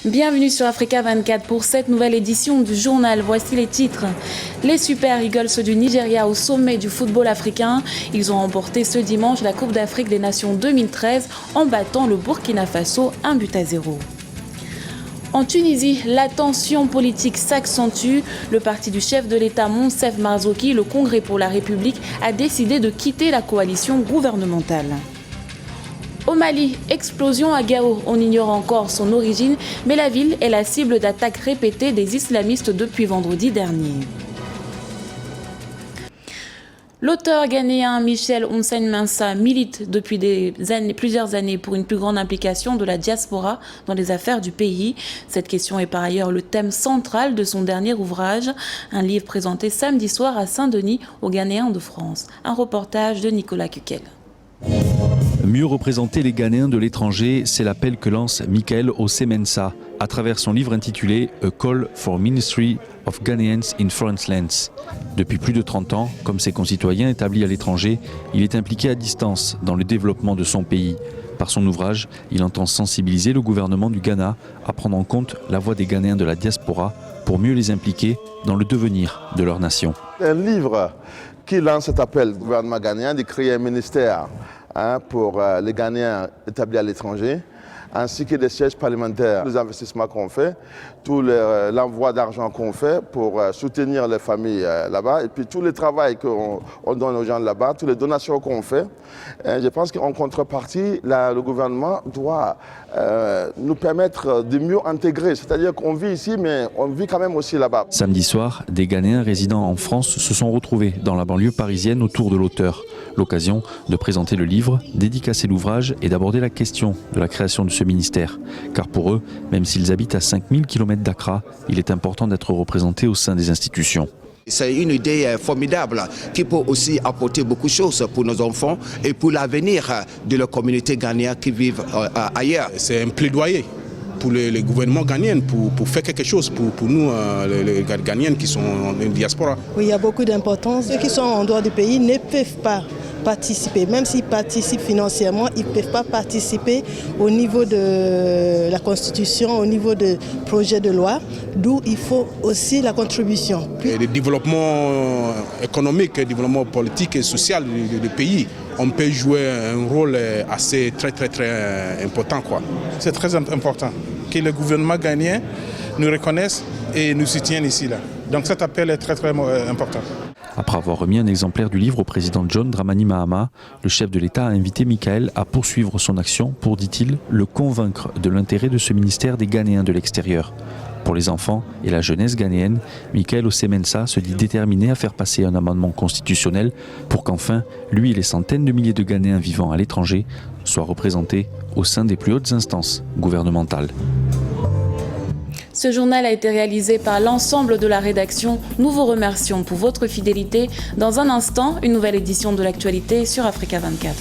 Bienvenue sur Africa 24 pour cette nouvelle édition du journal. Voici les titres. Les Super Eagles du Nigeria au sommet du football africain. Ils ont remporté ce dimanche la Coupe d'Afrique des Nations 2013 en battant le Burkina Faso 1-0. En Tunisie, la tension politique s'accentue. Le parti du chef de l'État Monsef Marzouki, le Congrès pour la République, a décidé de quitter la coalition gouvernementale. Au Mali, explosion à Gao. On ignore encore son origine, mais la ville est la cible d'attaques répétées des islamistes depuis vendredi dernier. L'auteur ghanéen Michel Onsen-Mensah milite depuis plusieurs années pour une plus grande implication de la diaspora dans les affaires du pays. Cette question est par ailleurs le thème central de son dernier ouvrage, un livre présenté samedi soir à Saint-Denis aux Ghanéens de France. Un reportage de Nicolas Kukel. Mieux représenter les Ghanéens de l'étranger, c'est l'appel que lance Michael Onsen-Mensah à travers son livre intitulé A Call for Ministry of Ghanaians in Foreign Lands. Depuis plus de 30 ans, comme ses concitoyens établis à l'étranger, il est impliqué à distance dans le développement de son pays. Par son ouvrage, il entend sensibiliser le gouvernement du Ghana à prendre en compte la voix des Ghanéens de la diaspora pour mieux les impliquer dans le devenir de leur nation. Un livre qui lance cet appel au gouvernement ghanéen de créer un ministère pour les Ghanéens établis à l'étranger, ainsi que des sièges parlementaires, les investissements qu'on fait, tout l'envoi d'argent qu'on fait pour soutenir les familles là-bas, et puis tout le travail qu'on donne aux gens là-bas, toutes les donations qu'on fait. Je pense qu'en contrepartie, le gouvernement doit nous permettre de mieux intégrer, c'est-à-dire qu'on vit ici, mais on vit quand même aussi là-bas. Samedi soir, des Ghanéens résidant en France se sont retrouvés dans la banlieue parisienne autour de l'auteur. L'occasion de présenter le livre, dédicacer l'ouvrage et d'aborder la question de la création de ce ministère. Car pour eux, même s'ils habitent à 5000 km d'Accra, il est important d'être représentés au sein des institutions. C'est une idée formidable qui peut aussi apporter beaucoup de choses pour nos enfants et pour l'avenir de la communauté ghanéenne qui vivent ailleurs. C'est un plaidoyer pour les gouvernements ghanéens pour faire quelque chose pour nous, les Ghanéens qui sont en diaspora. Oui, il y a beaucoup d'importance. Ceux qui sont en dehors du pays ne peuvent pas participer. Même s'ils participent financièrement, ils ne peuvent pas participer au niveau de la Constitution, au niveau de projets de loi, d'où il faut aussi la contribution. Et le développement économique, le développement politique et social du pays, on peut jouer un rôle assez très important, quoi. C'est très important que le gouvernement ghanéen nous reconnaisse et nous soutienne ici. Donc cet appel est très important. Après avoir remis un exemplaire du livre au président John Dramani Mahama, le chef de l'État a invité Michael à poursuivre son action pour, dit-il, le convaincre de l'intérêt de ce ministère des Ghanéens de l'extérieur. Pour les enfants et la jeunesse ghanéenne, Michael Onsen-Mensah se dit déterminé à faire passer un amendement constitutionnel pour qu'enfin, lui et les centaines de milliers de Ghanéens vivant à l'étranger soient représentés au sein des plus hautes instances gouvernementales. Ce journal a été réalisé par l'ensemble de la rédaction. Nous vous remercions pour votre fidélité. Dans un instant, une nouvelle édition de l'actualité sur Africa 24.